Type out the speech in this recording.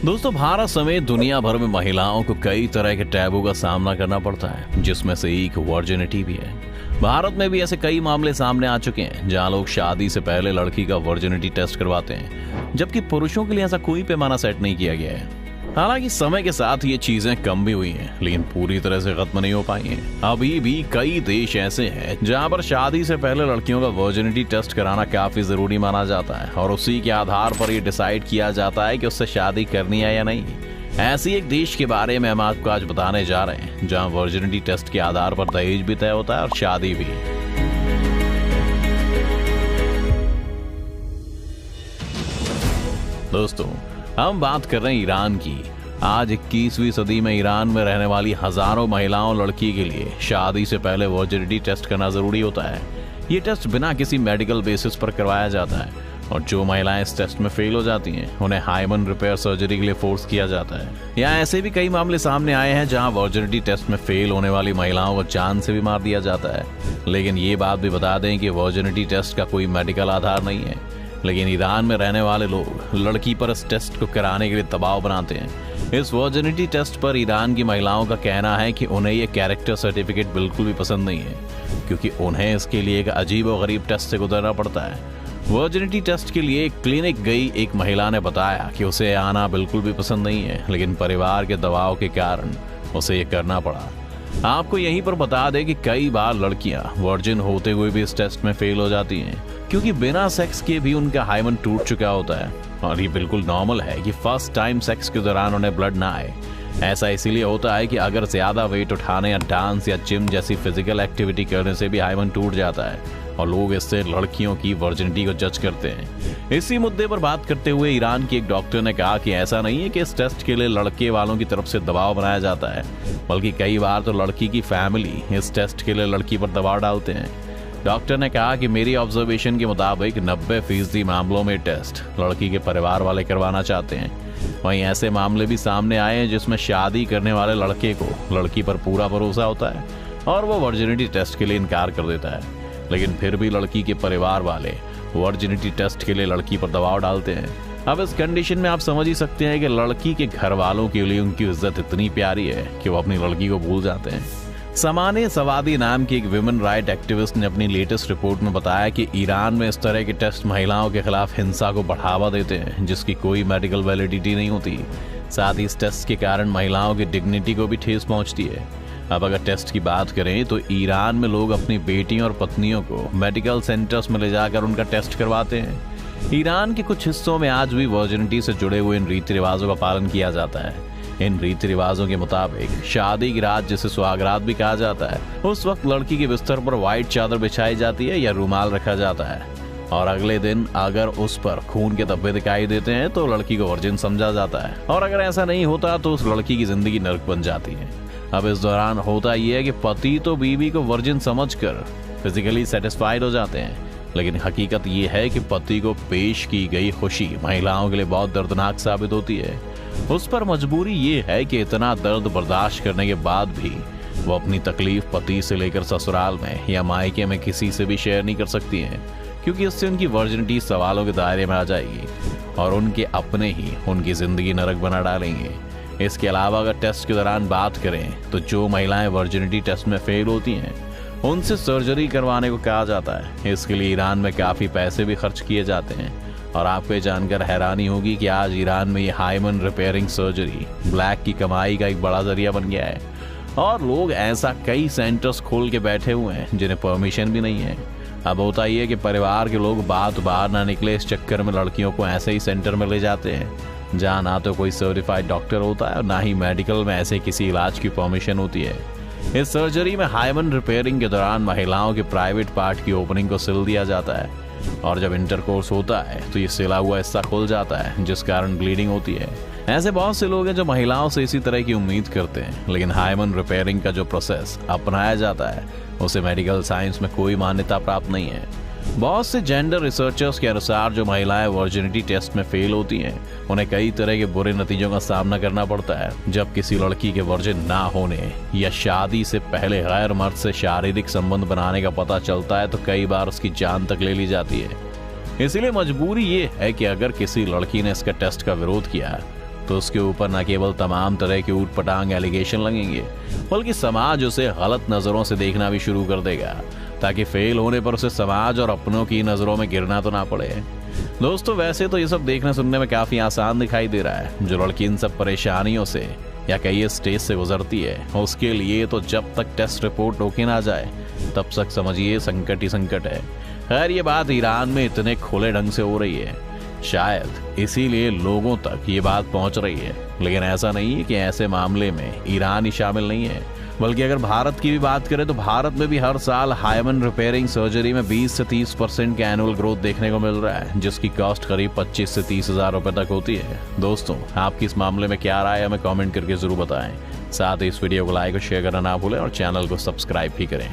दोस्तों, भारत समेत दुनिया भर में महिलाओं को कई तरह के टैबू का सामना करना पड़ता है, जिसमें से एक वर्जिनिटी भी है। भारत में भी ऐसे कई मामले सामने आ चुके हैं जहां लोग शादी से पहले लड़की का वर्जिनिटी टेस्ट करवाते हैं, जबकि पुरुषों के लिए ऐसा कोई पैमाना सेट नहीं किया गया है। हालांकि समय के साथ ये चीजें कम भी हुई हैं, लेकिन पूरी तरह से खत्म नहीं हो पाई हैं। अभी भी कई देश ऐसे हैं जहां पर शादी से पहले लड़कियों का वर्जिनिटी टेस्ट कराना काफी जरूरी माना जाता है और उसी के आधार पर ये डिसाइड किया जाता है कि उससे शादी करनी है या नहीं। ऐसी एक देश के बारे में हम आपको आज बताने जा रहे हैं जहां वर्जिनिटी टेस्ट के आधार पर दहेज भी तय होता है और शादी भी। दोस्तों, हम बात कर रहे हैं ईरान की। आज 21वीं सदी में ईरान में रहने वाली हजारों महिलाओं लड़की के लिए शादी से पहले वर्जिनिटी टेस्ट करना जरूरी होता है। ये टेस्ट बिना किसी मेडिकल बेसिस पर करवाया जाता है और जो महिलाएं इस टेस्ट में फेल हो जाती हैं उन्हें हाइमन रिपेयर सर्जरी के लिए फोर्स किया जाता है। यहाँ ऐसे भी कई मामले सामने आए हैं जहां वर्जिनिटी टेस्ट में फेल होने वाली महिलाओं को जान से भी मार दिया जाता है। लेकिन ये बात भी बता दें कि वर्जिनिटी टेस्ट का कोई मेडिकल आधार नहीं है, लेकिन ईरान में रहने वाले लोग लड़की पर इस टेस्ट को कराने के लिए दबाव बनाते हैं। इस वर्जिनिटी टेस्ट पर ईरान की महिलाओं का कहना है कि उन्हें यह कैरेक्टर सर्टिफिकेट बिल्कुल भी पसंद नहीं है, क्योंकि उन्हें इसके लिए एक अजीब और गरीब टेस्ट से गुजरना पड़ता है। वर्जिनिटी टेस्ट के लिए क्लिनिक गई एक महिला ने बताया कि उसे आना बिल्कुल भी पसंद नहीं है, लेकिन परिवार के दबाव के कारण उसे ये करना पड़ा। आपको यहीं पर बता दें कि कई बार लड़कियां वर्जिन होते हुए भी इस टेस्ट में फेल हो जाती हैं, क्योंकि बिना सेक्स के भी उनका हाइमन टूट चुका होता है। और ये बिल्कुल नॉर्मल है कि फर्स्ट टाइम सेक्स के दौरान उन्हें ब्लड ना आए। ऐसा इसीलिए होता है कि अगर ज्यादा वेट उठाने या डांस या जिम जैसी फिजिकल एक्टिविटी करने से भी हाइमन टूट जाता है और लोग इससे लड़कियों की वर्जिनिटी को जज करते हैं। इसी मुद्दे पर बात करते हुए ईरान की एक डॉक्टर ने कहा कि ऐसा नहीं है कि इस टेस्ट के लिए लड़के वालों की तरफ से दबाव बनाया जाता है, बल्कि कई बार तो लड़की की फैमिली इस टेस्ट के लिए लड़की पर दबाव डालते हैं। डॉक्टर ने कहा कि मेरी ऑब्जर्वेशन के मुताबिक 90% मामलों में टेस्ट लड़की के परिवार वाले करवाना चाहते हैं। वहीं ऐसे मामले भी सामने आए हैं जिसमें शादी करने वाले लड़के को लड़की पर पूरा भरोसा होता है और वो वर्जिनिटी टेस्ट के लिए इनकार कर देता है, लेकिन फिर भी लड़की के परिवार वाले वर्जिनिटी टेस्ट के लिए लड़की पर दबाव डालते हैं। अब इस कंडीशन में आप समझ ही सकते हैं कि लड़की के घर वालों के लिए उनकी इज्जत इतनी प्यारी है कि वो अपनी लड़की को भूल जाते हैं। समाने सवादी नाम की एक वुमेन राइट एक्टिविस्ट ने अपनी लेटेस्ट रिपोर्ट में बताया कि ईरान में इस तरह के टेस्ट महिलाओं के खिलाफ हिंसा को बढ़ावा देते हैं, जिसकी कोई मेडिकल वैलिडिटी नहीं होती। साथ ही इस टेस्ट के कारण महिलाओं की डिग्निटी को भी ठेस पहुंचती है। अब अगर टेस्ट की बात करें तो ईरान में लोग अपनी बेटियों और पत्नियों को मेडिकल सेंटर्स में ले जाकर उनका टेस्ट करवाते हैं। ईरान के कुछ हिस्सों में आज भी वर्जिनिटी से जुड़े हुए इन रीति रिवाजों का पालन किया जाता है। इन रीति रिवाजों के मुताबिक शादी की रात, जिसे सुहागरात भी कहा जाता है, उस वक्त लड़की के बिस्तर पर व्हाइट चादर बिछाई जाती है या रुमाल रखा जाता है और अगले दिन अगर उस पर खून के धब्बे दिखाई देते हैं तो लड़की को वर्जिन समझा जाता है, और अगर ऐसा नहीं होता तो उस लड़की की जिंदगी नर्क बन जाती है। अब इस दौरान होता यह है कि पति तो बीवी को वर्जिन समझकर फिजिकली सेटिस्फाइड हो जाते हैं, लेकिन हकीकत यह है कि पति को पेश की गई खुशी महिलाओं के लिए बहुत दर्दनाक साबित होती है। उस पर मजबूरी ये है कि इतना दर्द बर्दाश्त करने के बाद भी वो अपनी तकलीफ पति से लेकर ससुराल में या मायके में किसी से भी शेयर नहीं कर सकती हैं, क्योंकि इससे उनकी वर्जिनिटी सवालों के दायरे में आ जाएगी और उनके अपने ही उनकी जिंदगी नरक बना डालेंगे। इसके अलावा अगर टेस्ट के दौरान बात करें तो जो महिलाएं वर्जिनिटी टेस्ट में फेल होती हैं उनसे सर्जरी करवाने को कहा जाता है। इसके लिए ईरान में काफी पैसे भी खर्च किए जाते हैं और आपको ये जानकर हैरानी होगी कि आज ईरान में ये हाइमन रिपेयरिंग सर्जरी ब्लैक की कमाई का एक बड़ा जरिया बन गया है और लोग ऐसा कई सेंटर्स खोल के बैठे हुए हैं जिन्हें परमिशन भी नहीं है। अब होता ही है कि परिवार के लोग बात बाहर ना निकले इस चक्कर में लड़कियों को ऐसे ही सेंटर में ले जाते हैं जहाँ ना तो कोई सर्टिफाइड डॉक्टर होता है और ना ही मेडिकल में ऐसे किसी इलाज की परमिशन होती है। इस सर्जरी में हाइमन रिपेयरिंग के दौरान महिलाओं के प्राइवेट पार्ट की ओपनिंग को सिल दिया जाता है और जब इंटरकोर्स होता है तो ये सिला हुआ हिस्सा खुल जाता है, जिस कारण ब्लीडिंग होती है। ऐसे बहुत से लोग हैं जो महिलाओं से इसी तरह की उम्मीद करते हैं, लेकिन हाइमन रिपेयरिंग का जो प्रोसेस अपनाया जाता है उसे मेडिकल साइंस में कोई मान्यता प्राप्त नहीं है। बहुत से जेंडर रिसर्चर्स के अनुसार जो महिलाएं वर्जिनिटी टेस्ट में फेल होती हैं उन्हें कई तरह के बुरे नतीजों का सामना करना पड़ता है। जब किसी लड़की के वर्जिन ना होने या शादी से पहले गैर मर्द से शारीरिक संबंध बनाने का पता चलता है तो कई बार उसकी जान तक ले ली जाती है। इसीलिए मजबूरी ये है कि अगर किसी लड़की ने इसका टेस्ट का विरोध किया तो उसके ऊपर न केवल तमाम तरह के ऊटपटांग एलिगेशन लगेंगे, बल्कि समाज उसे गलत नजरों से देखना भी शुरू कर देगा, ताकि फेल होने पर उसे समाज और अपनों की नजरों में गिरना तो ना पड़े। दोस्तों, वैसे तो ये सब देखने सुनने में काफी आसान दिखाई दे रहा है। जो लड़की इन सब परेशानियों से या कई स्टेज से गुजरती है, उसके लिए तो जब तक टेस्ट रिपोर्ट ओके ना जाए तब तक समझिए संकट ही संकट है। खैर, ये बात ईरान में इतने खुले ढंग से हो रही है, शायद इसीलिए लोगों तक ये बात पहुंच रही है। लेकिन ऐसा नहीं है कि ऐसे मामले में ईरान ही शामिल नहीं है, बल्कि अगर भारत की भी बात करें तो भारत में भी हर साल हाइमन रिपेयरिंग सर्जरी में 20 से 30% के एनुअल ग्रोथ देखने को मिल रहा है, जिसकी कॉस्ट करीब 25 से 30 हजार रुपए तक होती है। दोस्तों, आपकी इस मामले में क्या राय है, हमें कमेंट करके जरूर बताएं। साथ ही इस वीडियो को लाइक और शेयर करना ना भूलें और चैनल को सब्सक्राइब भी करें।